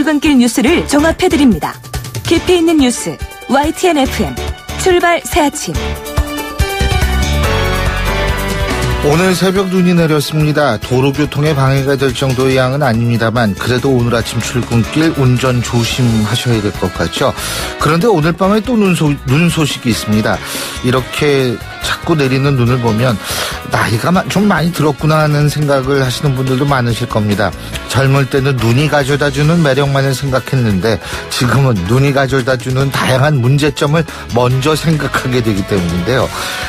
출근길 뉴스를 종합해드립니다. 깊이 있는 뉴스 YTN FM 출발 새아침. 오늘 새벽 눈이 내렸습니다. 도로교통에 방해가 될 정도의 양은 아닙니다만 그래도 오늘 아침 출근길 운전 조심하셔야 될 것 같죠. 그런데 오늘 밤에 또 눈 소식이 있습니다. 이렇게 자꾸 내리는 눈을 보면 나이가 좀 많이 들었구나 하는 생각을 하시는 분들도 많으실 겁니다. 젊을 때는 눈이 가져다주는 매력만을 생각했는데 지금은 눈이 가져다주는 다양한 문제점을 먼저 생각하게 되기 때문인데요.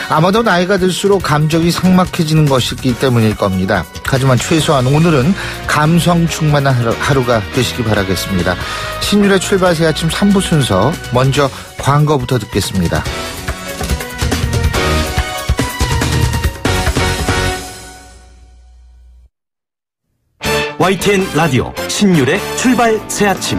아마도 나이가 들수록 감정이 삭막해지는 것이기 때문일 겁니다. 하지만 최소한 오늘은 감성 충만한 하루가 되시기 바라겠습니다. 신율의 출발 새 아침 3부 순서 먼저 광고부터 듣겠습니다. YTN 라디오 신율의 출발 새아침.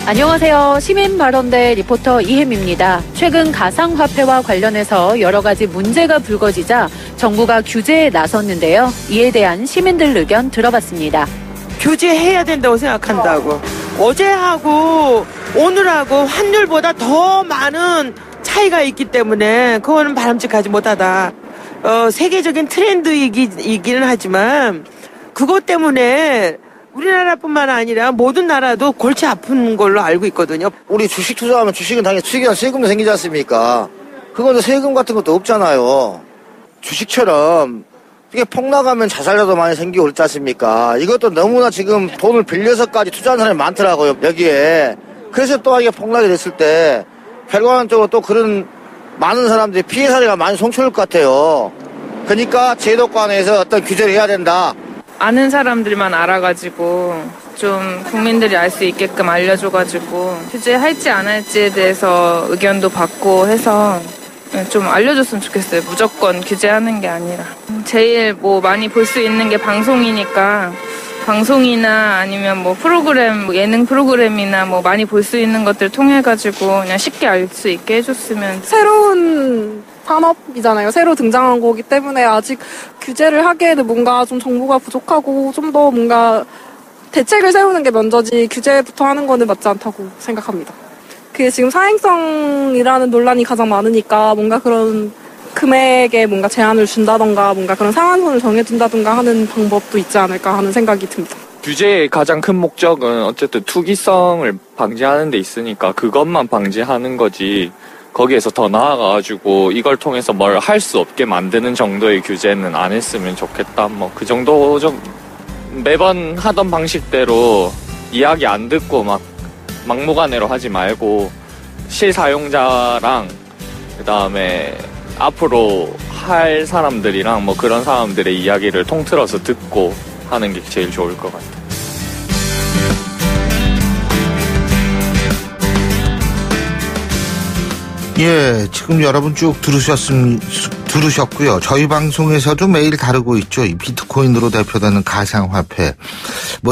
안녕하세요. 시민발언대 리포터 이혜미입니다. 최근 가상화폐와 관련해서 여러 가지 문제가 불거지자 정부가 규제에 나섰는데요. 이에 대한 시민들 의견 들어봤습니다. 규제해야 된다고 생각한다고. 어제하고 오늘하고 환율보다 더 많은 차이가 있기 때문에 그거는 바람직하지 못하다. 세계적인 트렌드이기는 하지만 그것 때문에 우리나라뿐만 아니라 모든 나라도 골치 아픈 걸로 알고 있거든요. 우리 주식 투자하면 주식은 당연히 수익이나 세금도 생기지 않습니까? 그건데 세금 같은 것도 없잖아요. 주식처럼 이게 폭락하면 자살자도 많이 생기고 그렇지 않습니까? 이것도 너무나 지금 돈을 빌려서까지 투자하는 사람이 많더라고요, 여기에. 그래서 또 이게 폭락이 됐을 때 결과적으로 또 그런 많은 사람들이 피해 사례가 많이 송출될 것 같아요. 그러니까 제도권에서 어떤 규제를 해야 된다. 아는 사람들만 알아가지고 좀 국민들이 알 수 있게끔 알려줘가지고 규제할지 안 할지에 대해서 의견도 받고 해서 좀 알려줬으면 좋겠어요. 무조건 규제하는 게 아니라. 제일 많이 볼 수 있는 게 방송이니까 방송이나 아니면 프로그램, 예능 프로그램이나 많이 볼 수 있는 것들 통해가지고 그냥 쉽게 알 수 있게 해줬으면. 새로운 산업이잖아요. 새로 등장한 거기 때문에 아직 규제를 하기에는 뭔가 좀 정보가 부족하고 좀 더 뭔가 대책을 세우는 게 먼저지 규제부터 하는 거는 맞지 않다고 생각합니다. 그게 지금 사행성이라는 논란이 가장 많으니까 뭔가 그런 금액에 뭔가 제한을 준다던가 뭔가 그런 상한선을 정해준다던가 하는 방법도 있지 않을까 하는 생각이 듭니다. 규제의 가장 큰 목적은 어쨌든 투기성을 방지하는 데 있으니까 그것만 방지하는 거지 거기에서 더 나아가가지고 이걸 통해서 뭘 할 수 없게 만드는 정도의 규제는 안 했으면 좋겠다. 그 정도 좀 매번 하던 방식대로 이야기 안 듣고 막무가내로 하지 말고 실사용자랑 그다음에 앞으로 할 사람들이랑 그런 사람들의 이야기를 통틀어서 듣고 하는 게 제일 좋을 것 같아요. 예, 지금 여러분 쭉 들으셨고요. 저희 방송에서도 매일 다루고 있죠. 이 비트코인으로 대표되는 가상화폐.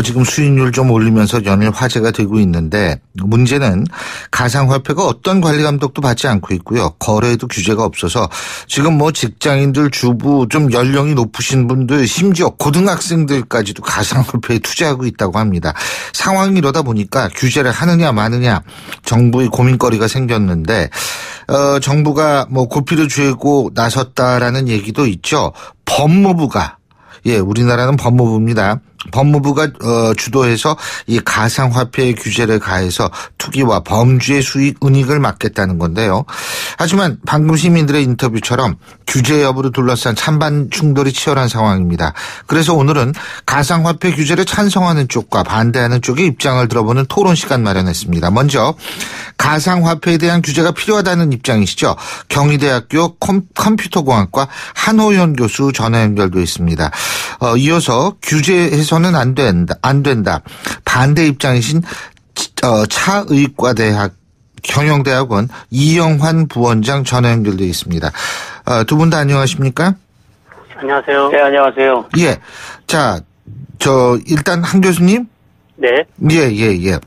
지금 수익률 좀 올리면서 연일 화제가 되고 있는데 문제는 가상화폐가 어떤 관리 감독도 받지 않고 있고요. 거래에도 규제가 없어서 지금 직장인들, 주부, 좀 연령이 높으신 분들, 심지어 고등학생들까지도 가상화폐에 투자하고 있다고 합니다. 상황이 이러다 보니까 규제를 하느냐 마느냐 정부의 고민거리가 생겼는데 정부가 고삐를 쥐고 나섰다라는 얘기도 있죠. 법무부가, 우리나라는 법무부입니다. 법무부가 주도해서 이 가상화폐 규제를 가해서 투기와 범죄 수익 은닉을 막겠다는 건데요. 하지만 방금 시민들의 인터뷰처럼 규제 여부를 둘러싼 찬반 충돌이 치열한 상황입니다. 그래서 오늘은 가상화폐 규제를 찬성하는 쪽과 반대하는 쪽의 입장을 들어보는 토론 시간 마련했습니다. 먼저 가상화폐에 대한 규제가 필요하다는 입장이시죠. 경희대학교 컴퓨터공학과 한호연 교수 전화 연결돼 있습니다. 이어서 규제해서는 안 된다. 반대 입장이신 차의과대학 경영대학원 이영환 부원장 전화 연결돼 있습니다. 두 분 다 안녕하십니까? 안녕하세요. 네, 안녕하세요. 예. 자, 일단 한 교수님? 네. 예.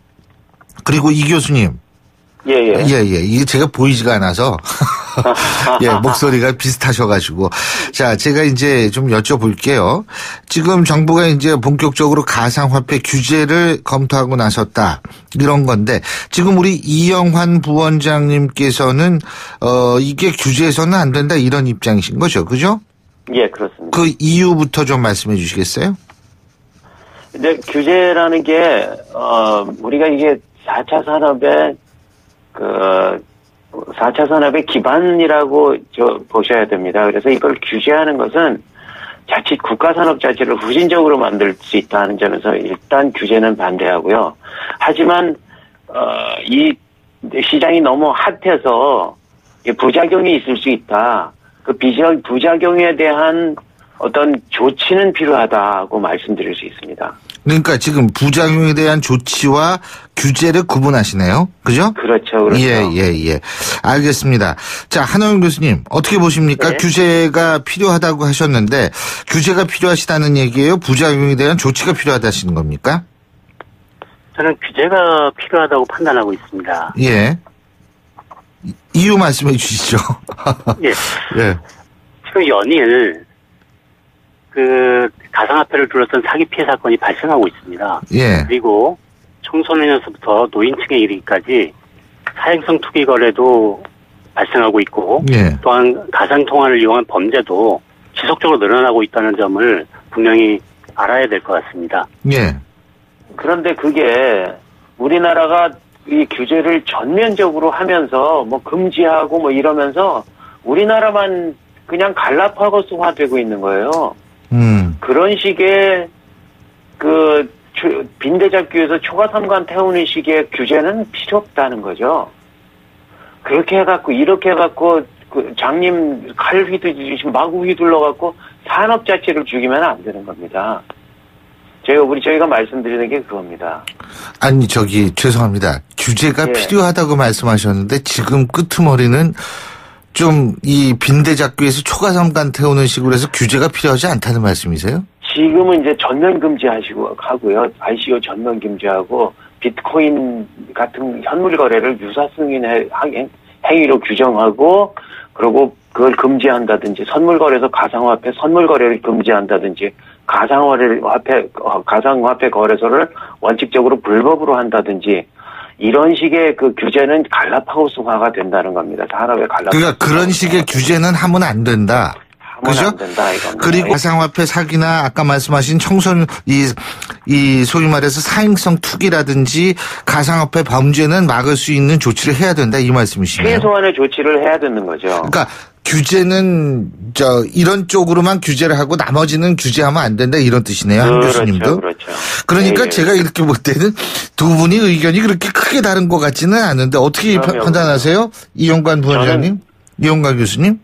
그리고 이 교수님. 예. 이게 제가 보이지가 않아서. 예, 목소리가 비슷하셔가지고. 자, 제가 이제 좀 여쭤볼게요. 지금 정부가 이제 본격적으로 가상화폐 규제를 검토하고 나섰다. 이런 건데, 지금 우리 이영환 부원장님께서는, 이게 규제해서는 안 된다. 이런 입장이신 거죠. 그죠? 예, 그렇습니다. 그 이유부터 좀 말씀해 주시겠어요? 근데 규제라는 게, 우리가 이게 4차 산업의 4차 산업의 기반이라고 보셔야 됩니다. 그래서 이걸 규제하는 것은 자칫 국가산업 자체를 후진적으로 만들 수 있다는 점에서 일단 규제는 반대하고요. 하지만, 이 시장이 너무 핫해서 부작용이 있을 수 있다. 그 부작용에 대한 어떤 조치는 필요하다고 말씀드릴 수 있습니다. 그러니까 지금 부작용에 대한 조치와 규제를 구분하시네요. 그죠? 그렇죠. 예. 알겠습니다. 자, 한호영 교수님, 어떻게 보십니까? 네. 규제가 필요하다고 하셨는데, 규제가 필요하시다는 얘기예요? 부작용에 대한 조치가 필요하다시는 겁니까? 저는 규제가 필요하다고 판단하고 있습니다. 예. 이유 말씀해 주시죠. 예. 예. 지금 연일, 가상화폐를 둘러싼 사기 피해 사건이 발생하고 있습니다. 예. 그리고 청소년에서부터 노인층에 이르기까지 사행성 투기 거래도 발생하고 있고, 예. 또한 가상통화를 이용한 범죄도 지속적으로 늘어나고 있다는 점을 분명히 알아야 될 것 같습니다. 예. 그런데 그게 우리나라가 이 규제를 전면적으로 하면서 금지하고 이러면서 우리나라만 그냥 갈라파고스화 되고 있는 거예요. 그런 식의 빈대잡기에서 초과삼관 태우는 식의 규제는 필요 없다는 거죠. 그렇게 해갖고 이렇게 해갖고 장님 칼 휘두르듯이 마구 휘둘러갖고 산업 자체를 죽이면 안 되는 겁니다. 저희가 말씀드리는 게 그겁니다. 아니, 죄송합니다. 규제가 필요하다고 말씀하셨는데, 지금 끄트머리는 좀 이 빈대잡기에서 초과삼관 태우는 식으로 해서 규제가 필요하지 않다는 말씀이세요? 지금은 이제 전면 금지하고요. ICO 전면 금지하고 비트코인 같은 현물 거래를 유사 승인 행위로 규정하고, 그리고 그걸 금지한다든지, 선물 거래에서 가상화폐 선물 거래를 금지한다든지, 가상화폐 거래소를 원칙적으로 불법으로 한다든지, 이런 식의 규제는 갈라파고스화가 된다는 겁니다. 산업의 그러니까 그런 식의 규제는 하면 안 된다. 그죠? 안 된다, 이겁니다. 그리고 가상화폐 사기나 아까 말씀하신 청소년 이 소위 말해서 사행성 투기라든지 가상화폐 범죄는 막을 수 있는 조치를 해야 된다, 이 말씀이시네요. 최소한의 조치를 해야 되는 거죠. 그러니까 규제는 이런 쪽으로만 규제를 하고 나머지는 규제하면 안 된다, 이런 뜻이네요. 한 교수님도. 그렇죠. 그러니까 제가 이렇게 볼 때는 두 분이 의견이 그렇게 크게 다른 것 같지는 않은데 어떻게 판단하세요? 이영관 부원장님? 이영관 교수님?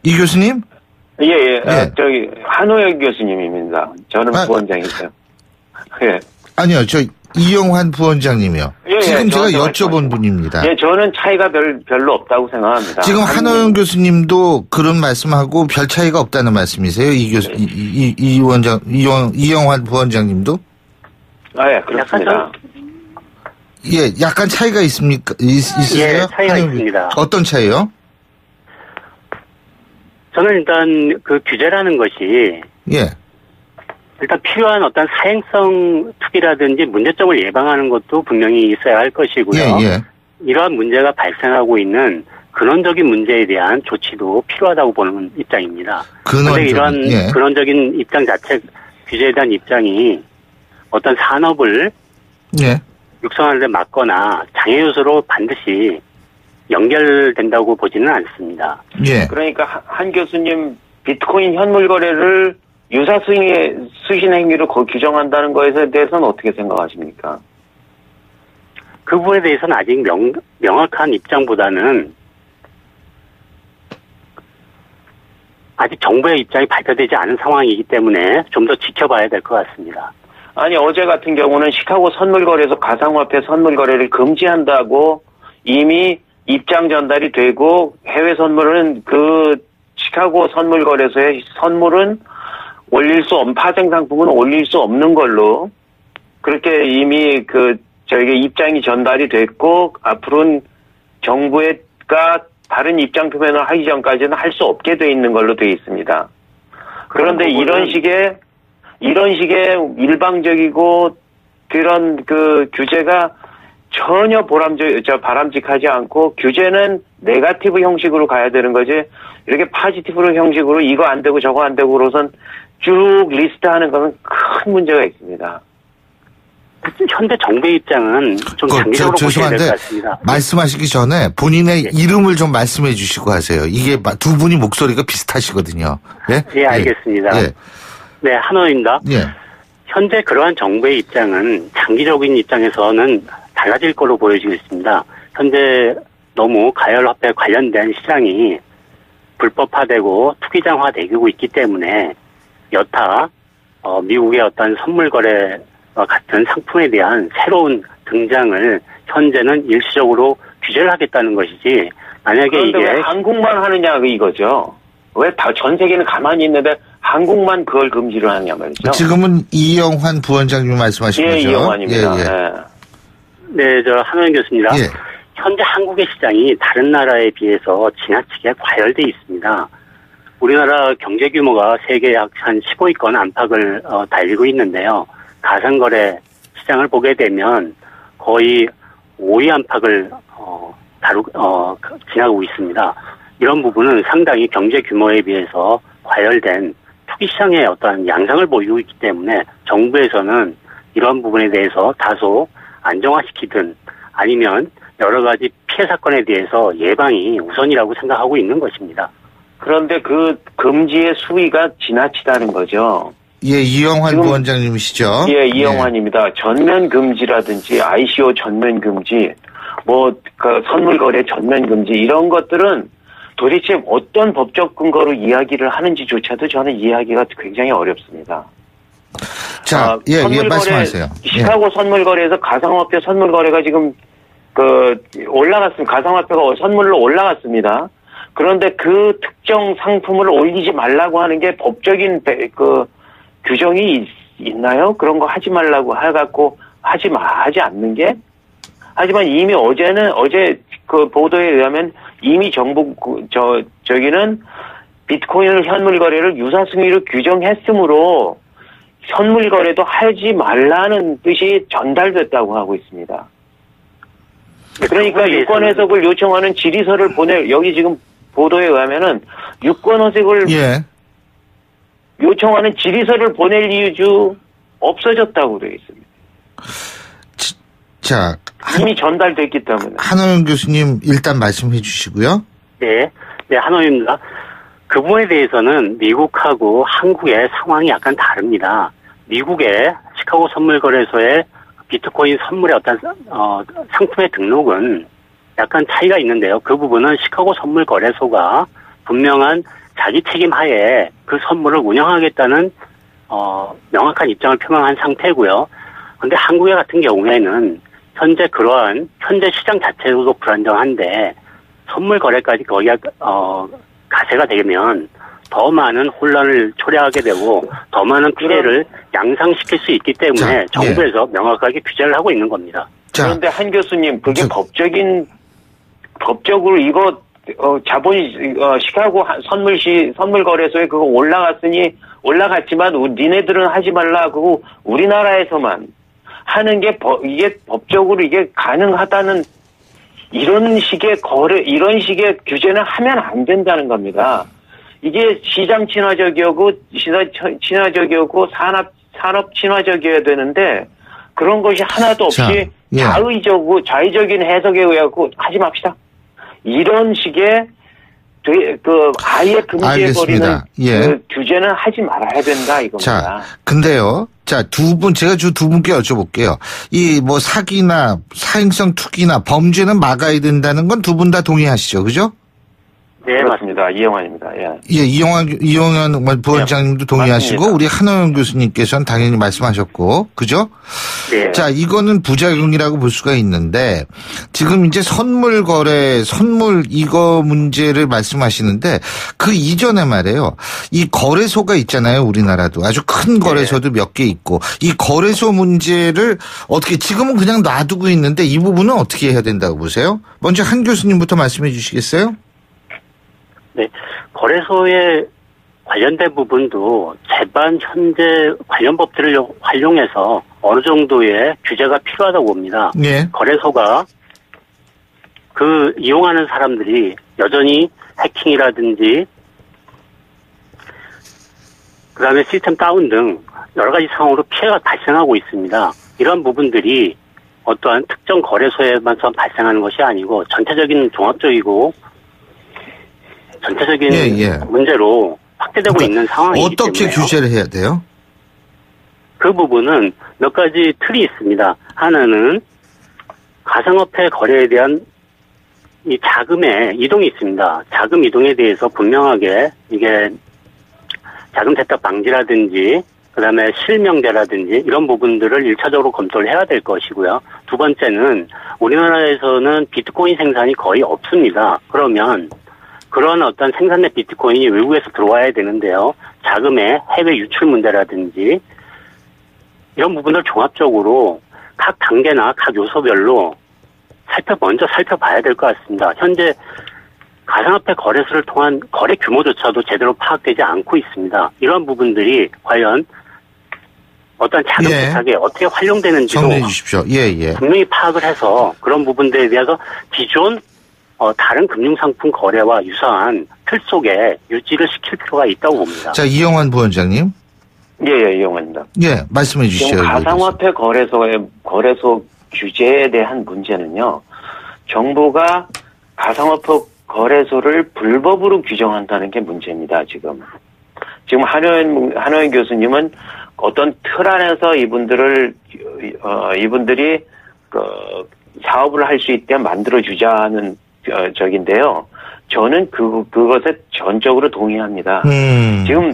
이 교수님? 예. 한호영 교수님입니다. 저는 부원장이세요. 예. 아니요, 이영환 부원장님이요. 지금 제가 여쭤본 분입니다. 예, 저는 차이가 별로 없다고 생각합니다. 지금 한호영 교수님도 그런 말씀하고 별 차이가 없다는 말씀이세요? 이영환 부원장님도? 예, 그렇습니다. 예, 약간 차이가 있으세요? 예, 차이가 있습니다. 어떤 차이요? 저는 일단 규제라는 것이 일단 필요한 어떤 사행성 투기라든지 문제점을 예방하는 것도 분명히 있어야 할 것이고요. 이러한 문제가 발생하고 있는 근원적인 문제에 대한 조치도 필요하다고 보는 입장입니다. 그런데 이러한 근원적인 입장 자체, 규제에 대한 입장이 어떤 산업을 육성하는 데 맞거나 장애 요소로 반드시 연결된다고 보지는 않습니다. 그러니까 한 교수님 비트코인 현물 거래를 유사 수신 행위로 규정한다는 것에 대해서는 어떻게 생각하십니까? 그 부분에 대해서는 아직 명확한 입장보다는 아직 정부의 입장이 발표되지 않은 상황이기 때문에 좀 더 지켜봐야 될 것 같습니다. 아니, 어제 같은 경우는 시카고 선물거래에서 가상화폐 선물거래를 금지한다고 이미 입장 전달이 되고, 해외 선물은 시카고 선물거래소의 선물은 파생 상품은 올릴 수 없는 걸로 그렇게 이미 저에게 입장이 전달이 됐고 앞으로는 정부가 다른 입장 표명을 하기 전까지는 할 수 없게 돼 있는 걸로 돼 있습니다. 그런데 이런 식의 일방적이고 그런 그 규제가 전혀 바람직하지 않고 규제는 네거티브 형식으로 가야 되는 거지 이렇게 포지티브 형식으로 이거 안 되고 저거 안 되고 그러선 쭉 리스트하는 것은 큰 문제가 있습니다. 현재 정부의 입장은 좀 장기적으로 보셔야 될 것 같습니다. 말씀하시기 전에 본인의 이름을 좀 말씀해 주시고 하세요. 이게 두 분이 목소리가 비슷하시거든요. 예? 예, 알겠습니다. 예. 네, 한원입니다. 예. 현재 그러한 정부의 입장은 장기적인 입장에서는 달라질 걸로 보여지고 있습니다. 현재 너무 가열화폐 관련된 시장이 불법화되고 투기장화되고 있기 때문에 여타 미국의 어떤 선물 거래와 같은 상품에 대한 새로운 등장을 현재는 일시적으로 규제를 하겠다는 것이지 만약에 이게 왜 한국만 하느냐 이거죠. 왜 다 전 세계는 가만히 있는데 한국만 그걸 금지를 하냐 말이죠. 지금은 이영환 부원장님 말씀하신 거죠? 이영환입니다. 예. 네, 저 한원 교수입니다. 예. 현재 한국의 시장이 다른 나라에 비해서 지나치게 과열돼 있습니다. 우리나라 경제 규모가 세계 약 한 15위권 안팎을 달리고 있는데요. 가상거래 시장을 보게 되면 거의 5위 안팎을 지나가고 있습니다. 이런 부분은 상당히 경제 규모에 비해서 과열된 투기 시장의 어떤 양상을 보이고 있기 때문에 정부에서는 이런 부분에 대해서 다소 안정화시키든 아니면 여러 가지 피해 사건에 대해서 예방이 우선이라고 생각하고 있는 것입니다. 그런데 그 금지의 수위가 지나치다는 거죠. 예, 이영환 부원장님이시죠? 예, 이영환입니다. 전면 금지라든지 ICO 전면 금지, 그 선물 거래 전면 금지 이런 것들은 도대체 어떤 법적 근거로 이야기를 하는지조차도 저는 이해하기가 굉장히 어렵습니다. 자, 말씀하세요. 시카고 선물거래에서 가상화폐 선물거래가 지금 올라갔습니다. 가상화폐가 선물로 올라갔습니다. 그런데 그 특정 상품을 올리지 말라고 하는 게 법적인 규정이 있나요? 그런 거 하지 말라고 해갖고 하지 않는 게? 하지만 이미 어제 그 보도에 의하면 이미 저기는 비트코인 현물 거래를 유사승위로 규정했으므로 선물 거래도 하지 말라는 뜻이 전달됐다고 하고 있습니다. 그러니까 유권 해석을 요청하는 질의서를 여기 지금 보도에 의하면은 유권 해석을 요청하는 질의서를 보낼 이유도 없어졌다고 되어 있습니다. 자, 이미 전달됐기 때문에. 한호영 교수님 일단 말씀해 주시고요. 네, 한호영입니다. 그 부분에 대해서는 미국하고 한국의 상황이 약간 다릅니다. 미국의 시카고 선물거래소의 비트코인 선물의 어떤 상품의 등록은 약간 차이가 있는데요. 그 부분은 시카고 선물거래소가 분명한 자기 책임 하에 그 선물을 운영하겠다는 명확한 입장을 표명한 상태고요. 그런데 한국 같은 경우에는 현재 시장 자체도 불안정한데 선물 거래까지 거기가 가세가 되면 더 많은 혼란을 초래하게 되고 더 많은 피해를 양상시킬 수 있기 때문에 정부에서 명확하게 규제를 하고 있는 겁니다. 그런데 한 교수님, 그게 법적으로 이거 시카고 선물 거래소에 그거 올라갔지만 이네들은 하지 말라. 그거 우리나라에서만 하는 게 이게 법적으로 이게 가능하다는 이런 식의 규제는 하면 안 된다는 겁니다. 이게 시장 친화적이고 산업 친화적이어야 되는데 그런 것이 하나도 없이 자의적인 해석에 의하고 하지 맙시다. 이런 식의 아예 금지해버리는 규제는 하지 말아야 된다 이겁니다. 자, 근데요. 자, 제가 두 분께 여쭤볼게요. 사기나 사행성 투기나 범죄는 막아야 된다는 건 두 분 다 동의하시죠? 그죠? 네, 그렇습니다. 이영환입니다. 예. 예, 이영환 부원장님도 동의하시고, 맞습니다. 우리 한호영 교수님께서는 당연히 말씀하셨고, 그죠? 네. 자, 이거는 부작용이라고 볼 수가 있는데, 지금 이제 선물 이거 문제를 말씀하시는데, 그 이전에 말이에요. 이 거래소가 있잖아요, 우리나라도. 아주 큰 거래소도 몇 개 있고, 이 거래소 문제를 어떻게, 지금은 그냥 놔두고 있는데, 이 부분은 어떻게 해야 된다고 보세요? 먼저 한 교수님부터 말씀해 주시겠어요? 네, 거래소에 관련된 부분도 제반 현재 관련 법들을 활용해서 어느 정도의 규제가 필요하다고 봅니다. 예. 거래소가 그 이용하는 사람들이 여전히 해킹이라든지 그다음에 시스템 다운 등 여러 가지 상황으로 피해가 발생하고 있습니다. 이런 부분들이 어떠한 특정 거래소에만 발생하는 것이 아니고 전체적인 종합적이고 전체적인 문제로 확대되고 있는 상황이기 때문에 어떻게 규제를 해야 돼요? 그 부분은 몇 가지 틀이 있습니다. 하나는 가상화폐 거래에 대한 이 자금의 이동이 있습니다. 자금 이동에 대해서 분명하게 이게 자금 세탁 방지라든지 그다음에 실명제라든지 이런 부분들을 1차적으로 검토를 해야 될 것이고요. 두 번째는 우리나라에서는 비트코인 생산이 거의 없습니다. 그러면 그런 어떤 생산된 비트코인이 외국에서 들어와야 되는데요. 자금의 해외 유출 문제라든지 이런 부분을 종합적으로 각 단계나 각 요소별로 먼저 살펴봐야 될 것 같습니다. 현재 가상화폐 거래소를 통한 거래 규모조차도 제대로 파악되지 않고 있습니다. 이런 부분들이 과연 어떤 자금 세탁에 어떻게 활용되는지도 정리해 주십시오. 분명히 파악을 해서 그런 부분들에 대해서 기존 다른 금융상품 거래와 유사한 틀 속에 유지를 시킬 필요가 있다고 봅니다. 자, 이영환 부원장님. 예, 이영환입니다. 예, 말씀해 주시죠. 가상화폐 거래소 규제에 대한 문제는요, 정부가 가상화폐 거래소를 불법으로 규정한다는 게 문제입니다, 지금. 지금 한호연 교수님은 어떤 틀 안에서 이분들이 사업을 할 수 있게 만들어주자는 적인데요. 저는 그것에 전적으로 동의합니다. 지금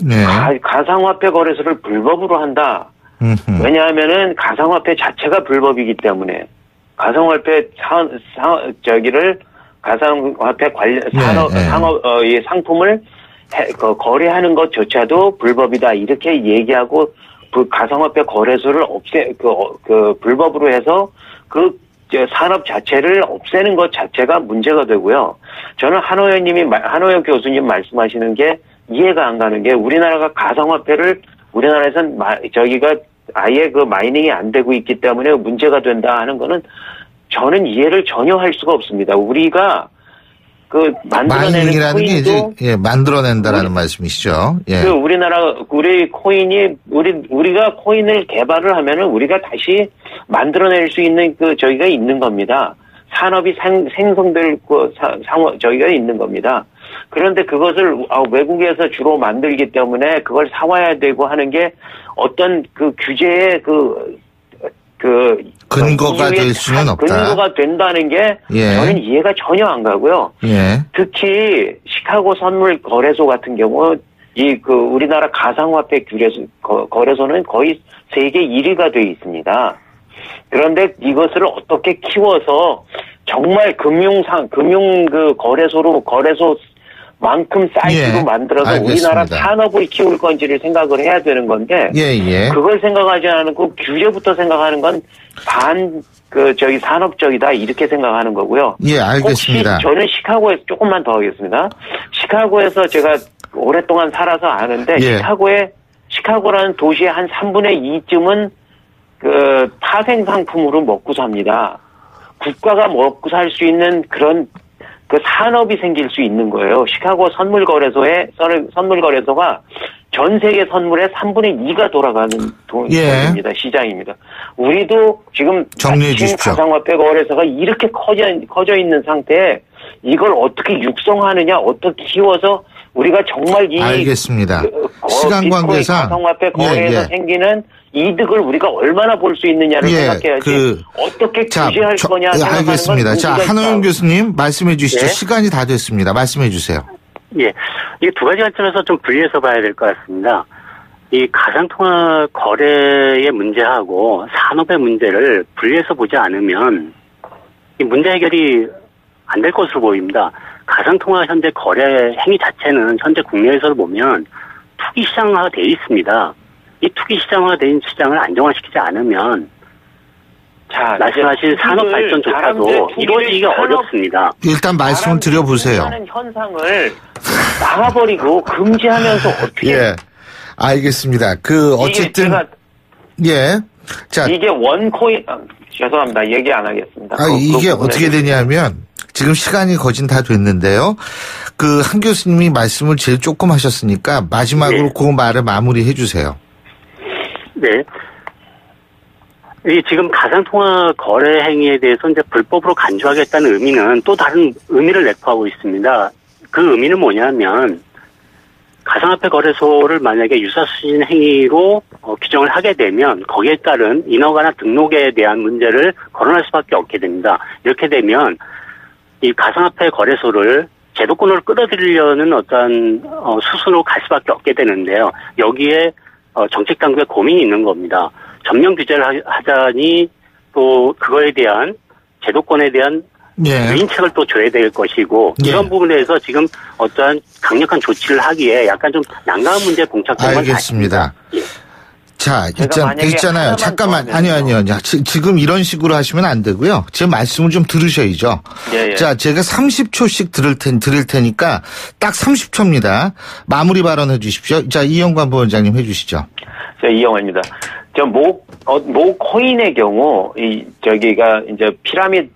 가상화폐 거래소를 불법으로 한다. 왜냐하면은 가상화폐 자체가 불법이기 때문에 가상화폐 가상화폐 관련 이 상품을 거래하는 것조차도 불법이다. 이렇게 얘기하고 가상화폐 거래소를 불법으로 해서 산업 자체를 없애는 것 자체가 문제가 되고요. 저는 한호연 교수님 말씀하시는 게 이해가 안 가는 게 우리나라가 가상화폐를 우리나라에선 아예 마이닝이 안 되고 있기 때문에 문제가 된다 하는 거는 저는 이해를 전혀 할 수가 없습니다. 우리가 마이닝이라는 게 이제 만들어낸다라는 말씀이시죠. 예. 우리가 코인을 개발을 하면은 우리가 다시 만들어낼 수 있는 저기가 있는 겁니다. 산업이 생성될 저기가 있는 겁니다. 그런데 그것을 외국에서 주로 만들기 때문에 그걸 사와야 되고 하는 게 어떤 규제의 근거가 될 수는 없다. 근거가 된다는 게 저는 이해가 전혀 안 가고요. 특히 시카고 선물 거래소 같은 경우 우리나라 가상화폐 거래소는 거의 세계 1위가 되어 있습니다. 그런데 이것을 어떻게 키워서 정말 금융 거래소만큼 사이즈로 만들어서 알겠습니다. 우리나라 산업을 키울 건지를 생각을 해야 되는 건데 그걸 생각하지 않고 규제부터 생각하는 건 산업적이다 이렇게 생각하는 거고요. 예, 알겠습니다. 혹시 저는 시카고에서 조금만 더 하겠습니다. 시카고에서 제가 오랫동안 살아서 아는데 시카고라는 도시의 한 3분의 2쯤은 파생 상품으로 먹고 삽니다. 국가가 먹고 살 수 있는 그런 산업이 생길 수 있는 거예요. 시카고 선물 거래소가 전 세계 선물의 3분의 2가 돌아가는 돈입니다. 시장입니다. 우리도 지금 정리해 주십시오. 가상화폐 거래소가 이렇게 커져 있는 상태에 이걸 어떻게 육성하느냐, 어떻게 키워서 우리가 정말 알겠습니다. 시간 관계상 가상화폐 거래에서 생기는 이득을 우리가 얼마나 볼 수 있느냐를 생각해야지 어떻게 규제할 거냐 생각하는 알겠습니다. 건 자, 한호영 교수님 말씀해 주시죠. 시간이 다 됐습니다. 말씀해 주세요. 예, 이게 두 가지 관점에서 좀 분리해서 봐야 될 것 같습니다. 이 가상통화 거래의 문제하고 산업의 문제를 분리해서 보지 않으면 이 문제 해결이 안 될 것으로 보입니다. 가상통화 현재 거래 행위 자체는 현재 국내에서 보면 투기 시장화가 돼 있습니다. 이 투기 시장화된 시장을 안정화시키지 않으면 자, 말씀하신 산업 발전조차도 이루어지기가 어렵습니다. 일단 말씀을 드려보세요. 현상을 막아버리고 금지하면서 어떻게? 예, 알겠습니다. 어쨌든 예, 자 이게 원코인 죄송합니다. 얘기 안 하겠습니다. 이게 어떻게 되냐면 지금 시간이 거진 다 됐는데요. 한 교수님이 말씀을 제일 조금 하셨으니까 마지막으로 네. 그 말을 마무리해 주세요. 네. 지금 가상통화 거래 행위에 대해서 이제 불법으로 간주하겠다는 의미는 또 다른 의미를 내포하고 있습니다. 그 의미는 뭐냐면 가상화폐 거래소를 만약에 유사수신 행위로 규정을 하게 되면 거기에 따른 인허가나 등록에 대한 문제를 거론할 수밖에 없게 됩니다. 이렇게 되면 이 가상화폐 거래소를 제도권으로 끌어들이려는 어떤 수순으로 갈 수밖에 없게 되는데요. 여기에 정책 당국의 고민이 있는 겁니다. 전면 규제를 하자니 또 그거에 대한 제도권에 대한 유인책을 또 줘야 될 것이고 이런 부분에서 지금 어떠한 강력한 조치를 하기에 약간 좀 난감한 문제에 봉착된 건 알겠습니다. 자, 있잖아요. 잠깐만. 아니요. 지금 이런 식으로 하시면 안 되고요. 제 말씀을 좀 들으셔야죠. 예. 자, 제가 30초씩 드릴 테니까 딱 30초입니다. 마무리 발언해 주십시오. 자, 이영관 부원장님 해 주시죠. 자, 이영환입니다. 모 코인의 경우, 저기가 이제 피라미드,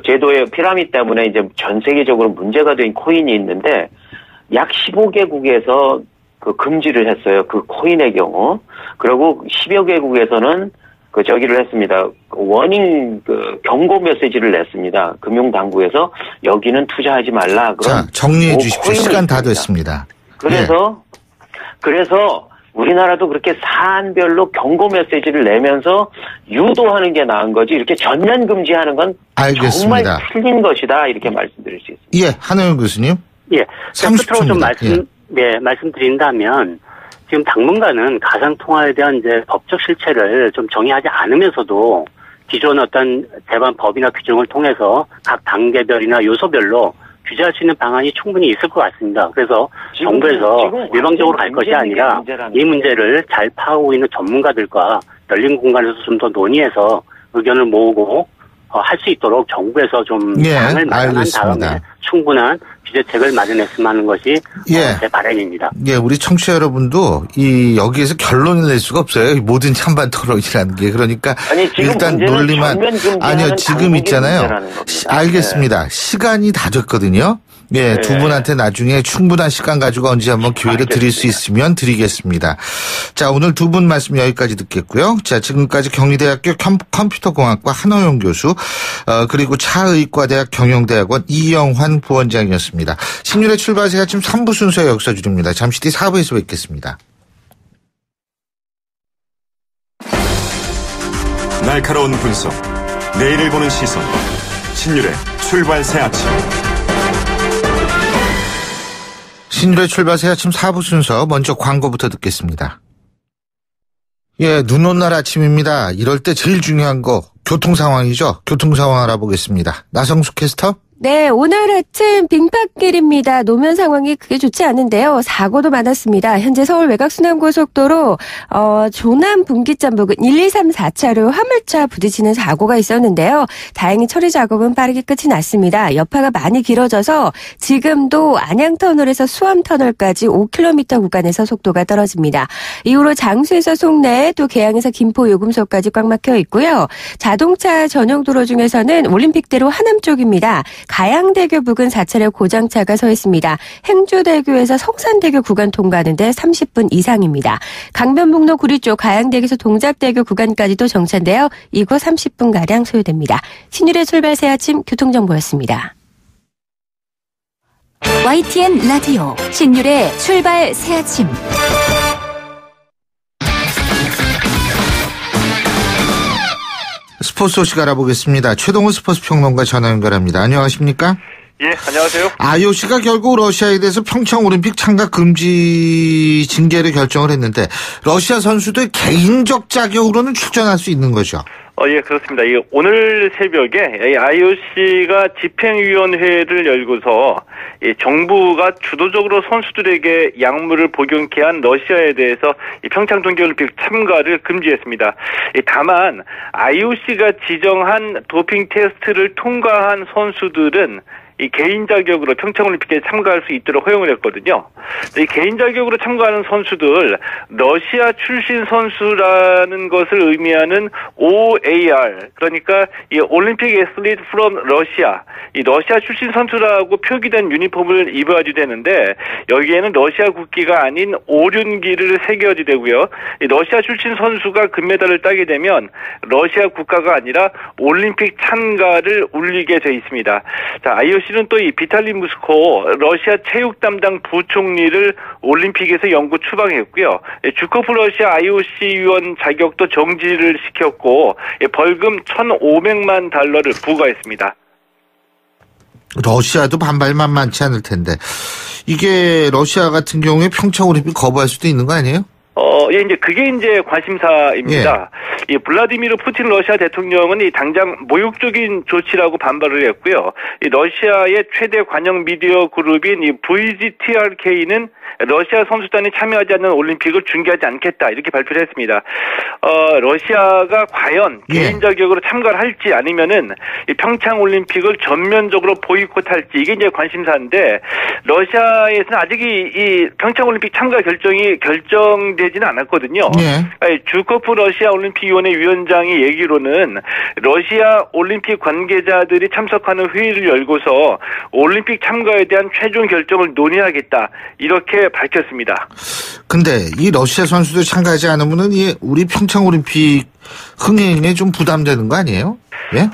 제도의 피라미드 때문에 이제 전 세계적으로 문제가 된 코인이 있는데 약 15개국에서 금지를 했어요. 그 코인의 경우. 그리고 10여 개국에서는 저기를 했습니다. 워닝 경고 메시지를 냈습니다. 금융당국에서 여기는 투자하지 말라. 자, 정리해 주십시오. 시간 다 됐습니다. 그래서 우리나라도 그렇게 사안별로 경고 메시지를 내면서 유도하는 게 나은 거지 이렇게 전면 금지하는 건 알겠습니다. 정말 틀린 것이다. 이렇게 말씀드릴 수 있습니다. 예, 한호영 교수님. 예, 끝으로 좀 말씀드린다면 지금 당분간은 가상통화에 대한 이제 법적 실체를 좀 정의하지 않으면서도 기존 어떤 대반 법이나 규정을 통해서 각 단계별이나 요소별로 규제할 수 있는 방안이 충분히 있을 것 같습니다. 그래서 정부에서 일방적으로 갈 것이 아니라 이 문제를 잘 파악하고 있는 전문가들과 열린 공간에서 좀 더 논의해서 의견을 모으고 할 수 있도록 정부에서 좀 방을 마련한 다음에 충분한 규제책을 마련했으면 하는 것이 제 바람입니다. 예, 우리 청취자 여러분도 여기에서 결론을 낼 수가 없어요. 모든 찬반 토론이라는 게. 그러니까 일단 논리만 아니요, 지금 있잖아요. 알겠습니다. 시간이 다 됐거든요. 예, 두 분한테 나중에 충분한 시간 가지고 언제 한번 기회를 드릴 수 있으면 드리겠습니다. 자, 오늘 두 분 말씀 여기까지 듣겠고요. 자, 지금까지 경희대학교 컴퓨터공학과 한호영 교수, 그리고 차의과대학 경영대학원 이영환 부원장이었습니다. 신율의 출발세가 지금 3부 순서에 여기서 줄입니다. 잠시 뒤 4부에서 뵙겠습니다. 날카로운 분석, 내일을 보는 시선, 신율의 출발새 아침. 신율의 출발새 아침 4부 순서 먼저 광고부터 듣겠습니다. 예, 눈 온 날 아침입니다. 이럴 때 제일 중요한 거 교통 상황이죠. 교통 상황 알아보겠습니다. 나성숙 캐스터. 네, 오늘 아침 빙판길입니다. 노면 상황이 크게 좋지 않은데요. 사고도 많았습니다. 현재 서울 외곽순환고속도로 조남 분기점 부근 1, 2, 3, 4차로 화물차 부딪히는 사고가 있었는데요. 다행히 처리 작업은 빠르게 끝이 났습니다. 여파가 많이 길어져서 지금도 안양터널에서 수암터널까지 5km 구간에서 속도가 떨어집니다. 이후로 장수에서 송내, 또 계양에서 김포 요금소까지 꽉 막혀 있고요. 자동차 전용 도로 중에서는 올림픽대로 하남 쪽입니다. 가양대교 부근 4차례 고장차가 서 있습니다. 행주대교에서 성산대교 구간 통과하는데 30분 이상입니다. 강변북로 구리 쪽 가양대교에서 동작대교 구간까지도 정차인데요. 이곳 30분가량 소요됩니다. 신율의 출발새 아침 교통정보였습니다. YTN 라디오 신율의 출발새 아침. 스포츠 소식 알아보겠습니다. 최동훈 스포츠 평론가 전화 연결합니다. 안녕하십니까? 예, 안녕하세요. IOC가 결국 러시아에 대해서 평창올림픽 참가 금지 징계를 결정을 했는데 러시아 선수들 개인적 자격으로는 출전할 수 있는 거죠? 예, 그렇습니다. 오늘 새벽에 IOC가 집행위원회를 열고서 정부가 주도적으로 선수들에게 약물을 복용케 한 러시아에 대해서 평창 동계올림픽 참가를 금지했습니다. 다만 IOC가 지정한 도핑 테스트를 통과한 선수들은 이 개인 자격으로 평창올림픽에 참가할 수 있도록 허용을 했거든요. 이 개인 자격으로 참가하는 선수들, 러시아 출신 선수라는 것을 의미하는 OAR, 그러니까 이 올림픽 애슬리트 프롬 러시아, 이 러시아 출신 선수라고 표기된 유니폼을 입어야지 되는데 여기에는 러시아 국기가 아닌 오륜기를 새겨야지 되고요. 이 러시아 출신 선수가 금메달을 따게 되면 러시아 국가가 아니라 올림픽 참가를 울리게 돼 있습니다. 자, IOC는 또 이 비탈리 무스코 러시아 체육 담당 부총리를 올림픽에서 영구 추방했고요. 주코프 러시아 IOC 위원 자격도 정지를 시켰고 벌금 1,500만 달러를 부과했습니다. 러시아도 반발 만만치 않을 텐데 이게 러시아 같은 경우에 평창올림픽 거부할 수도 있는 거 아니에요? 이제 그게 이제 관심사입니다. 이 블라디미르 푸틴 러시아 대통령은 이 당장 모욕적인 조치라고 반발을 했고요. 이 러시아의 최대 관영 미디어 그룹인 이 VGTRK는 러시아 선수단이 참여하지 않는 올림픽을 중계하지 않겠다 이렇게 발표를 했습니다. 러시아가 과연 개인 자격으로 참가를 할지 아니면은 이 평창 올림픽을 전면적으로 보이콧할지 이게 이제 관심사인데 러시아에서는 아직 이 평창 올림픽 참가 결정이 결정되지는 않았거든요. 주코프 러시아 올림픽위원회 위원장이 얘기로는 러시아 올림픽 관계자들이 참석하는 회의를 열고서 올림픽 참가에 대한 최종 결정을 논의하겠다 이렇게 밝혔습니다. 근데 이 러시아 선수들 참가하지 않으면은 우리 평창올림픽 흥행에 좀 부담되는 거 아니에요? 예?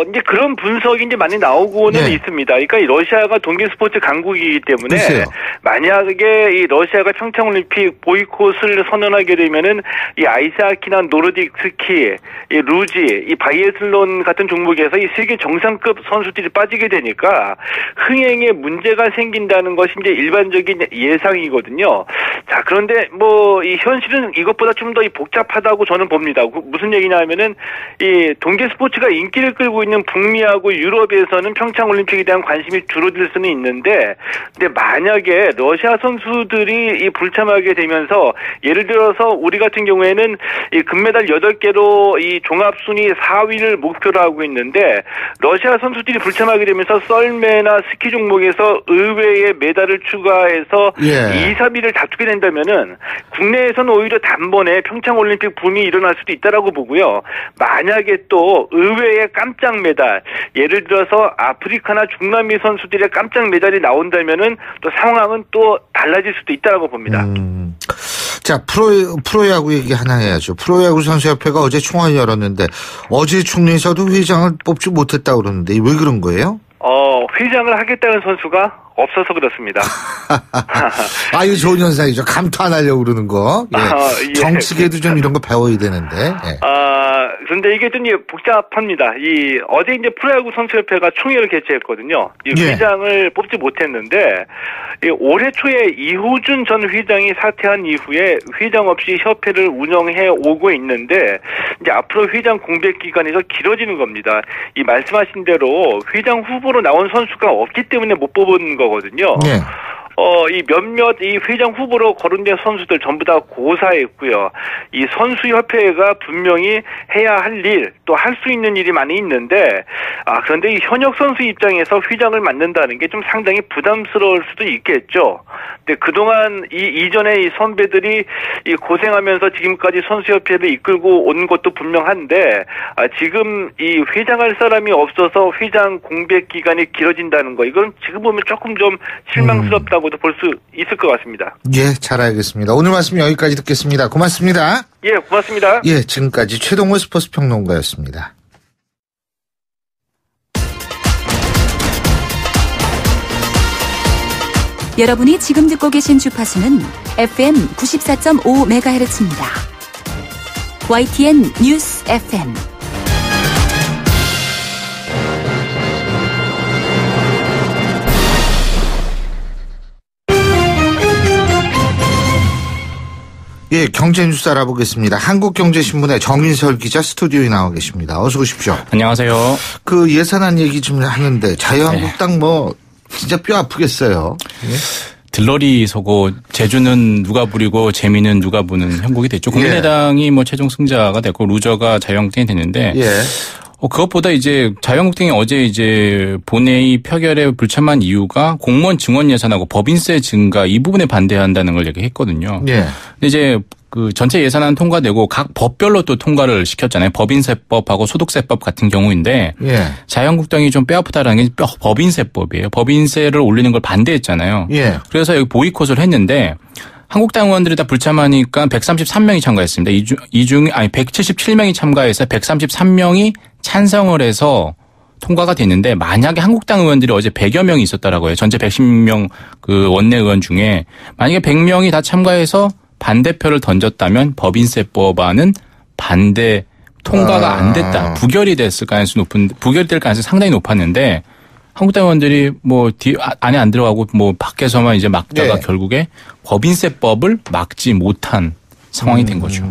이제 그런 분석이 이제 많이 나오고는 있습니다. 그러니까 이 러시아가 동계 스포츠 강국이기 때문에 글쎄요. 만약에 이 러시아가 평창올림픽 보이콧을 선언하게 되면은 이 아이스하키나 노르딕 스키, 이 루지, 이 바이애슬론 같은 종목에서 이 세계 정상급 선수들이 빠지게 되니까 흥행에 문제가 생긴다는 것이 이제 일반적인 예상이거든요. 자, 그런데 뭐 이 현실은 이것보다 좀 더 복잡하다고 저는 봅니다. 무슨 얘기냐면은 이 동계 스포츠가 인기를 끌고 있는 북미하고 유럽에서는 평창올림픽에 대한 관심이 줄어들 수는 있는데, 근데 만약에 러시아 선수들이 이 불참하게 되면서 예를 들어서 우리 같은 경우에는 이 금메달 8개로 이 종합순위 4위를 목표로 하고 있는데 러시아 선수들이 불참하게 되면서 썰매나 스키 종목에서 의외의 메달을 추가해서 2, 3위를 다투게 된다면은 국내에서는 오히려 단번에 평창올림픽 붐이 일어날 수도 있다라고 보고요. 만약에 또 의외의 깜짝 메달, 예를 들어서 아프리카나 중남미 선수들의 깜짝 메달이 나온다면은 또 상황은 또 달라질 수도 있다라고 봅니다. 자, 프로야구 얘기 하나 해야죠. 프로야구 선수협회가 어제 총회를 열었는데 어제 총회에서도 회장을 뽑지 못했다고 그러는데 왜 그런 거예요? 회장을 하겠다는 선수가 없어서 그렇습니다. 이거 좋은 현상이죠. 감투 안 하려고 그러는 거. 정치계도 좀 이런 거 배워야 되는데. 그런데 이게 좀 복잡합니다. 어제 이제 프로야구 선수협회가 총회를 개최했거든요. 회장을 뽑지 못했는데, 올해 초에 이호준 전 회장이 사퇴한 이후에 회장 없이 협회를 운영해 오고 있는데, 이제 앞으로 회장 공백 기간이 더 길어지는 겁니다. 이 말씀하신 대로 회장 후보로 나온 선수가 없기 때문에 못 뽑은 거거든요. 이 몇몇 이 회장 후보로 거론된 선수들 전부 다 고사했고요. 이 선수협회가 분명히 해야 할 일, 또 할 수 있는 일이 많이 있는데, 그런데 이 현역 선수 입장에서 회장을 맡는다는 게 좀 상당히 부담스러울 수도 있겠죠. 근데 그동안 이전에 이 선배들이 이 고생하면서 지금까지 선수협회를 이끌고 온 것도 분명한데, 지금 이 회장할 사람이 없어서 회장 공백 기간이 길어진다는 거, 이건 지금 보면 조금 좀 실망스럽다고 볼 수 있을 것 같습니다. 예, 잘 알겠습니다. 오늘 말씀 여기까지 듣겠습니다. 고맙습니다. 예, 고맙습니다. 예, 지금까지 최동호 스포츠 평론가였습니다. 여러분이 지금 듣고 계신 주파수는 FM 94.5MHz입니다. YTN 뉴스 FM. 예, 경제뉴스 알아보겠습니다. 한국경제신문의 정인설 기자 스튜디오에 나와 계십니다. 어서 오십시오. 안녕하세요. 그 예산안 얘기 좀 하는데 자유한국당 뭐 진짜 뼈 아프겠어요. 예? 들러리 서고 제주는 누가 부리고 재미는 누가 부는 형국이 됐죠. 국민의당이 뭐 최종 승자가 됐고 루저가 자유한국당이 됐는데 그것보다 이제 자유한국당이 어제 이제 본회의 표결에 불참한 이유가 공무원 증원 예산하고 법인세 증가 이 부분에 반대한다는 걸 얘기했거든요. 근데 이제 그 전체 예산안 통과되고 각 법별로 또 통과를 시켰잖아요. 법인세법하고 소득세법 같은 경우인데 자유한국당이 좀 뼈아프다라는 게 법인세법이에요. 법인세를 올리는 걸 반대했잖아요. 그래서 여기 보이콧을 했는데 한국당 의원들이 다 불참하니까 133명이 참가했습니다. 이 중에 177명이 참가해서 133명이 찬성을 해서 통과가 됐는데 만약에 한국당 의원들이 어제 100여 명이 있었다라고 해요. 전체 110명 그 원내 의원 중에 만약에 100명이 다 참가해서 반대표를 던졌다면 법인세법안은 반대 통과가 안 됐다. 부결이 됐을 가능성이 부결이 될 가능성이 상당히 높았는데 한국당 의원들이 뭐 안에 안 들어가고 뭐 밖에서만 이제 막다가 결국에 법인세법을 막지 못한 상황이 된 거죠.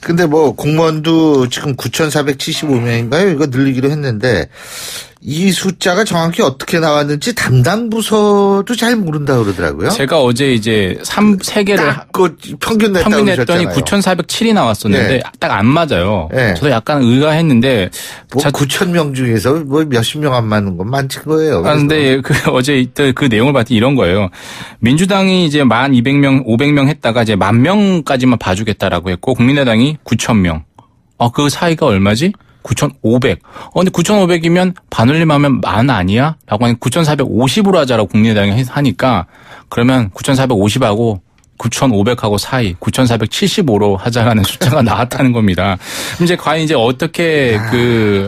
근데 뭐 공무원도 지금 9,475명인가요? 이거 늘리기로 했는데 이 숫자가 정확히 어떻게 나왔는지 담당 부서도 잘 모른다 그러더라고요. 제가 어제 이제 3개를 평균 냈더니 9,407이 나왔었는데 딱 안 맞아요. 저도 약간 의아했는데 뭐 9,000명 중에서 뭐 몇십 명 안 맞는 건 많지 거예요. 그런데 어제 그 내용을 봤더니 이런 거예요. 민주당이 이제 1,200명, 500명 했다가 이제 10,000명까지만 봐주겠다라고 했고 국민의당이 9,000명. 그 사이가 얼마지? 9,500. 근데 9,500이면 반올림하면 만 아니야? 라고 하니 9,450으로 하자라고 국민의당이 하니까 그러면 9,450하고 9,500하고 사이 9,475로 하자라는 숫자가 나왔다는 겁니다. 이제 과연 이제 어떻게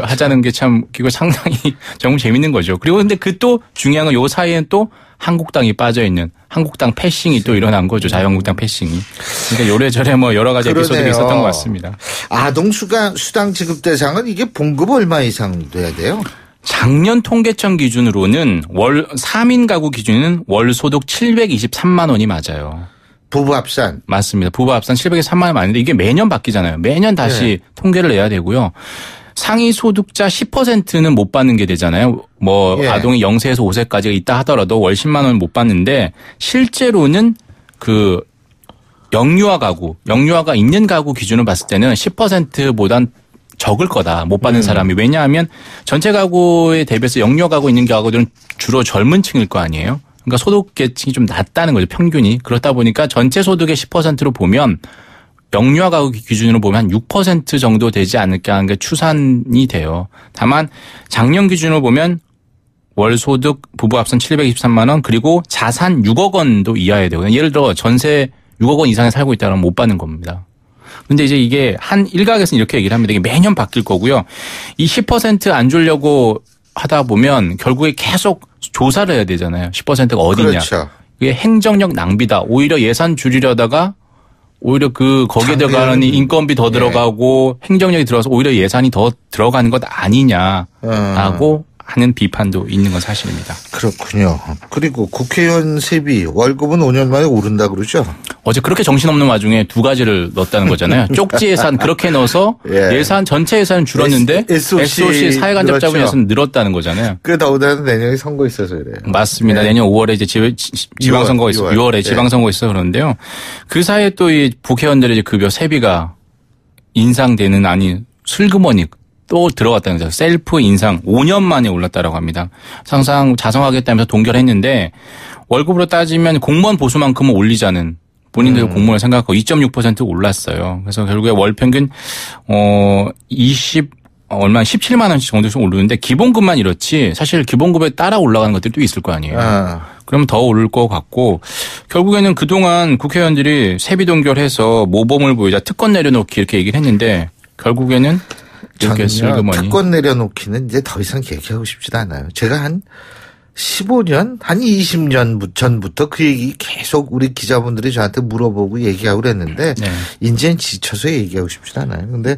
하자는 게 참 이거 상당히 정말 재밌는 거죠. 그리고 근데 그 또 중요한 건 요 사이엔 또 한국당이 빠져 있는 한국당 패싱이 또 일어난 거죠. 자유한국당 패싱이. 그러니까 요래저래 뭐 여러 가지 에피소드가 있었던 것 같습니다. 아동 수당 지급 대상은 이게 봉급 얼마 이상 돼야 돼요? 작년 통계청 기준으로는 월 3인 가구 기준은 월 소득 723만 원이 맞아요. 부부 합산. 맞습니다. 부부 합산 723만 원 맞는데 이게 매년 바뀌잖아요. 매년 다시 통계를 내야 되고요. 상위 소득자 10%는 못 받는 게 되잖아요. 뭐 아동이 0세에서 5세까지가 있다 하더라도 월 10만 원 못 받는데 실제로는 그 영유아가 있는 가구 기준으로 봤을 때는 10%보단 적을 거다. 못 받는 사람이. 왜냐하면 전체 가구에 대비해서 영유아 가구 있는 가구들은 주로 젊은 층일 거 아니에요. 그러니까 소득 계층이 좀 낮다는 거죠. 평균이. 그렇다 보니까 전체 소득의 10%로 보면 영유아 가구 기준으로 보면 한 6% 정도 되지 않을까 하는 게 추산이 돼요. 다만 작년 기준으로 보면 월 소득 부부 합산 723만 원 그리고 자산 6억 원도 이하여야 되거든요. 예를 들어 전세 6억 원 이상에 살고 있다면 못 받는 겁니다. 근데 이제 이게 한 일각에서는 이렇게 얘기를 합니다. 이게 매년 바뀔 거고요. 이 10% 안 주려고 하다 보면 결국에 계속 조사를 해야 되잖아요. 10%가 어디냐. 그렇죠. 이게 행정력 낭비다. 오히려 예산 줄이려다가 오히려 거기에 들어가는 인건비 더 들어가고 행정력이 들어가서 오히려 예산이 더 들어가는 것 아니냐라고 하는 비판도 있는 건 사실입니다. 그렇군요. 그리고 국회의원 세비 월급은 5년 만에 오른다 그러죠? 어제 그렇게 정신없는 와중에 두 가지를 넣었다는 거잖아요. 쪽지 예산 그렇게 넣어서 예산 전체 예산은 줄었는데 SOC 사회간접자본 예산 늘었다는 거잖아요. 그 더군다나 내년에 선거 있어서 그래요. 맞습니다. 내년 5월에 이제 지방선거가 있어 6월에 지방선거 있어 그러는데요. 그 사이에 또 이 국회의원들의 급여 세비가 인상되는 슬그머니 또 들어갔다는 거죠. 셀프 인상 5년 만에 올랐다라고 합니다. 항상 자성하겠다면서 동결했는데 월급으로 따지면 공무원 보수만큼은 올리자는 본인들 공무원을 생각하고 2.6% 올랐어요. 그래서 결국에 월 평균 17만 원씩 정도씩 오르는데 기본급만 이렇지 사실 기본급에 따라 올라가는 것들이 또 있을 거 아니에요. 그러면 더 오를 것 같고 결국에는 그동안 국회의원들이 세비 동결해서 모범을 보이자 특권 내려놓기 이렇게 얘기를 했는데 결국에는 저는요, 특권 내려놓기는 이제 더 이상 얘기하고 싶지도 않아요. 제가 한 15년, 한 20년 전부터 그 얘기 계속 우리 기자분들이 저한테 물어보고 얘기하고 그랬는데, 네. 이제는 지쳐서 얘기하고 싶지 않아요. 근데,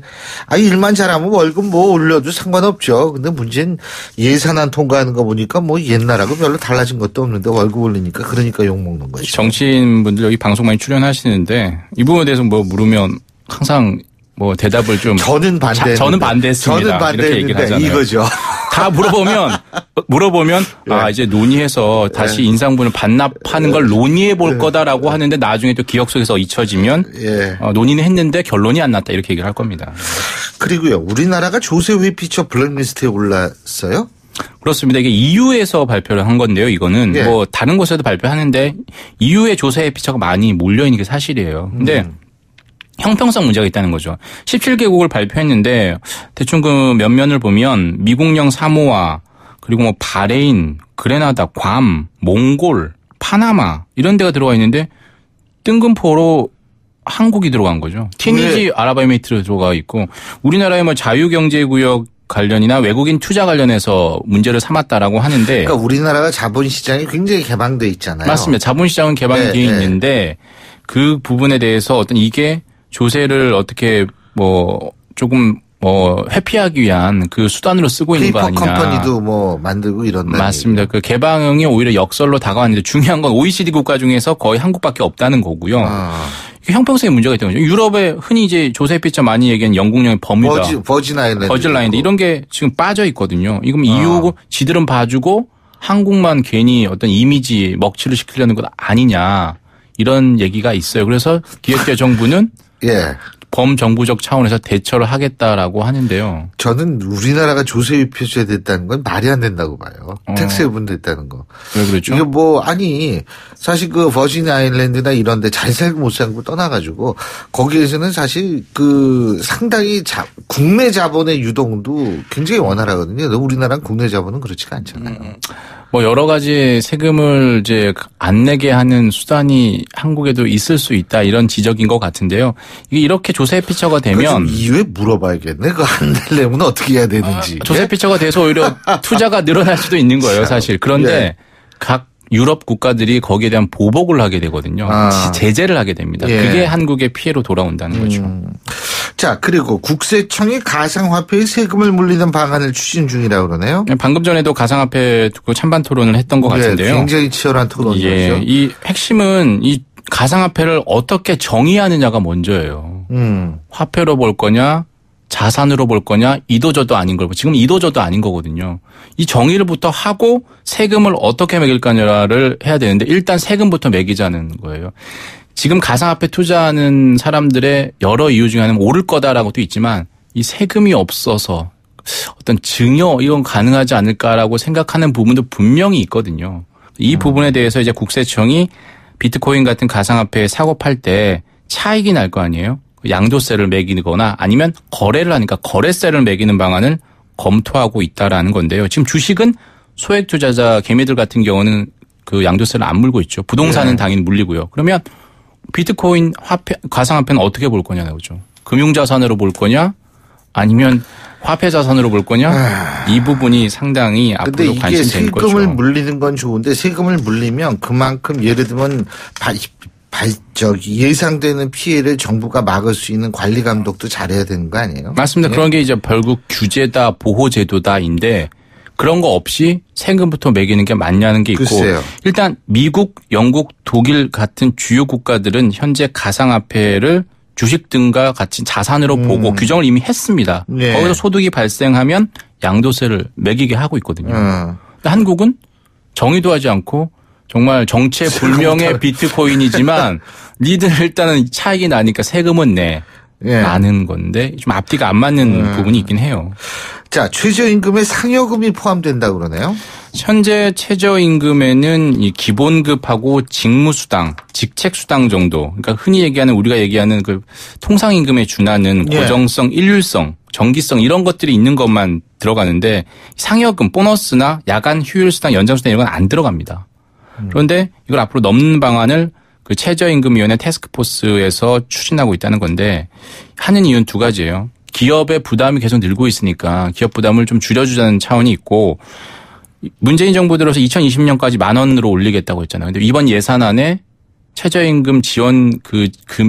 일만 잘하면 월급 뭐 올려도 상관없죠. 근데 문제는 예산안 통과하는 거 보니까 뭐 옛날하고 별로 달라진 것도 없는데 월급 올리니까 그러니까 욕먹는 거죠. 정치인분들 여기 방송 많이 출연하시는데, 이 부분에 대해서 뭐 물으면 항상 뭐 대답을 좀. 저는 반대했습니다. 저는 반대했는데 이거죠. 다 물어보면 예. 이제 논의해서 다시 인상분을 반납하는 걸 논의해 볼 거다라고 하는데 나중에 또 기억 속에서 잊혀지면 논의는 했는데 결론이 안 났다 이렇게 얘기를 할 겁니다. 그리고요. 우리나라가 조세 회피처 블랙리스트에 올랐어요? 그렇습니다. 이게 EU에서 발표를 한 건데요. 이거는 뭐 다른 곳에도 발표하는데 EU의 조세 회피처가 많이 몰려 있는 게 사실이에요. 근데 형평성 문제가 있다는 거죠. 17개국을 발표했는데 대충 그 면면을 보면 미국령 사모아 그리고 뭐 바레인, 그레나다, 괌, 몽골, 파나마 이런 데가 들어가 있는데 뜬금포로 한국이 들어간 거죠. 티니지 아랍에미리트로 들어가 있고 우리나라의 뭐 자유경제구역 관련이나 외국인 투자 관련해서 문제를 삼았다라고 하는데 그러니까 우리나라가 자본시장이 굉장히 개방돼 있잖아요. 맞습니다. 자본시장은 개방돼 있는데 그 부분에 대해서 어떤 이게 조세를 어떻게 뭐 조금 회피하기 위한 그 수단으로 쓰고 있는 거 아니냐. 페이퍼 컴퍼니도 뭐 만들고 이런다. 맞습니다. 그 개방이 오히려 역설로 다가왔는데 중요한 건 OECD 국가 중에서 거의 한국밖에 없다는 거고요. 이게 형평성에 문제가 있다는 거죠. 유럽에 흔히 이제 조세 회피처 많이 얘기하는 영국령의 버뮤다, 버진 아일랜드 이런 게 지금 빠져 있거든요. 이건 EU 지들은 봐주고 한국만 괜히 어떤 이미지 먹칠을 시키려는 것 아니냐 이런 얘기가 있어요. 그래서 기획재정부는 범정부적 차원에서 대처를 하겠다라고 하는데요. 저는 우리나라가 조세 회피처에 됐다는 건 말이 안 된다고 봐요. 텍스 해분 됐다는 거. 왜 그렇죠? 이게 사실 그 버진 아일랜드나 이런 데 잘 살고 못 살고 떠나가지고 거기에서는 사실 그 상당히 국내 자본의 유동도 굉장히 원활하거든요. 우리나라는 국내 자본은 그렇지가 않잖아요. 뭐 여러 가지 세금을 이제 안 내게 하는 수단이 한국에도 있을 수 있다 이런 지적인 것 같은데요. 이게 이렇게 조세 회피처가 되면 이후에 물어봐야겠네. 그거 안 내려면 어떻게 해야 되는지. 조세 회피처가 돼서 오히려 투자가 늘어날 수도 있는 거예요, 사실. 그런데 각 유럽 국가들이 거기에 대한 보복을 하게 되거든요. 제재를 하게 됩니다. 그게 한국의 피해로 돌아온다는 거죠. 자, 그리고 국세청이 가상화폐에 세금을 물리는 방안을 추진 중이라고 그러네요. 방금 전에도 가상화폐 두고 찬반 토론을 했던 것 같은데요. 굉장히 치열한 토론이죠. 이 핵심은 이 가상화폐를 어떻게 정의하느냐가 먼저예요. 화폐로 볼 거냐, 자산으로 볼 거냐, 이도저도 아닌 걸. 지금 이도저도 아닌 거거든요. 이 정의를부터 하고 세금을 어떻게 매길 거냐를 해야 되는데 일단 세금부터 매기자는 거예요. 지금 가상화폐 투자하는 사람들의 여러 이유 중에 하나는 오를 거다라고도 있지만 이 세금이 없어서 어떤 증여 이건 가능하지 않을까라고 생각하는 부분도 분명히 있거든요. 이 부분에 대해서 이제 국세청이 비트코인 같은 가상화폐 사고 팔 때 차익이 날 거 아니에요. 양도세를 매기거나 아니면 거래를 하니까 거래세를 매기는 방안을 검토하고 있다라는 건데요. 지금 주식은 소액 투자자 개미들 같은 경우는 그 양도세를 안 물고 있죠. 부동산은 당연히 물리고요. 그러면 비트코인 화폐, 가상화폐는 어떻게 볼 거냐 나오죠. 금융자산으로 볼 거냐 아니면 화폐 자산으로 볼 거냐 이 부분이 상당히 앞으로 관심되는 거죠. 세금을 물리는 건 좋은데 세금을 물리면 그만큼 예를 들면 예상되는 피해를 정부가 막을 수 있는 관리 감독도 잘해야 되는 거 아니에요? 맞습니다. 그런 게 이제 결국 규제다 보호제도다인데 그런 거 없이 세금부터 매기는 게 맞냐는 게 있고 글쎄요. 일단 미국, 영국, 독일 같은 주요 국가들은 현재 가상화폐를 주식 등과 같이 자산으로 보고 규정을 이미 했습니다. 거기서 소득이 발생하면 양도세를 매기게 하고 있거든요. 근데 한국은 정의도 하지 않고 정말 정체불명의 비트코인이지만 니들 일단은 차익이 나니까 세금은 내. 라는 건데 좀 앞뒤가 안 맞는 부분이 있긴 해요. 자, 최저임금에 상여금이 포함된다고 그러네요. 현재 최저임금에는 이 기본급하고 직무수당, 직책수당 정도. 그러니까 흔히 얘기하는 우리가 얘기하는 그 통상임금에 준하는 고정성, 일률성, 정기성 이런 것들이 있는 것만 들어가는데 상여금, 보너스나 야간 휴일수당, 연장수당 이런 건 안 들어갑니다. 그런데 이걸 앞으로 넘는 방안을 그 최저임금위원회 태스크포스에서 추진하고 있다는 건데 하는 이유는 두 가지예요. 기업의 부담이 계속 늘고 있으니까 기업 부담을 좀 줄여주자는 차원이 있고 문재인 정부 들어서 2020년까지 10,000원으로 올리겠다고 했잖아요. 근데 이번 예산안에 최저임금 지원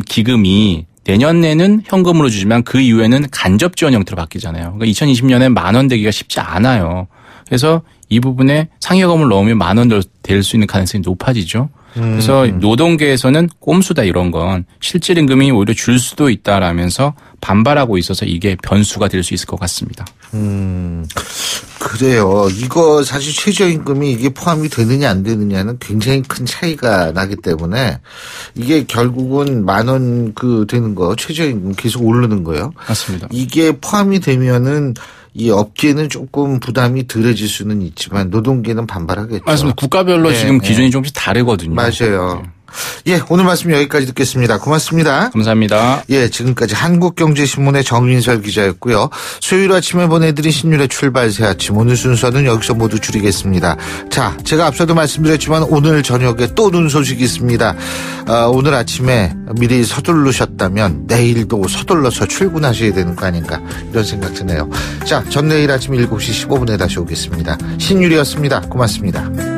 기금이 내년에는 현금으로 주지만 그 이후에는 간접 지원 형태로 바뀌잖아요. 그러니까 2020년에 10,000원 되기가 쉽지 않아요. 그래서 이 부분에 상여금을 넣으면 10,000원 될 수 있는 가능성이 높아지죠. 그래서 노동계에서는 꼼수다 이런 건 실질 임금이 오히려 줄 수도 있다라면서 반발하고 있어서 이게 변수가 될 수 있을 것 같습니다. 그래요. 이거 사실 최저임금이 이게 포함이 되느냐 안 되느냐는 굉장히 큰 차이가 나기 때문에 이게 결국은 10,000원 되는 거 최저임금 계속 오르는 거예요. 맞습니다. 이게 포함이 되면은 이 업계는 조금 부담이 덜해질 수는 있지만 노동계는 반발하겠죠. 맞습니다. 국가별로 지금 기준이 조금씩 다르거든요. 맞아요. 예, 오늘 말씀 여기까지 듣겠습니다. 고맙습니다. 감사합니다. 예, 지금까지 한국경제신문의 정인설 기자였고요. 수요일 아침에 보내드린 신율의 출발 새 아침. 오늘 순서는 여기서 모두 줄이겠습니다. 자, 제가 앞서도 말씀드렸지만 오늘 저녁에 또 눈 소식이 있습니다. 오늘 아침에 미리 서두르셨다면 내일도 서둘러서 출근하셔야 되는 거 아닌가 이런 생각 드네요. 자, 전 내일 아침 7시 15분에 다시 오겠습니다. 신율이었습니다. 고맙습니다.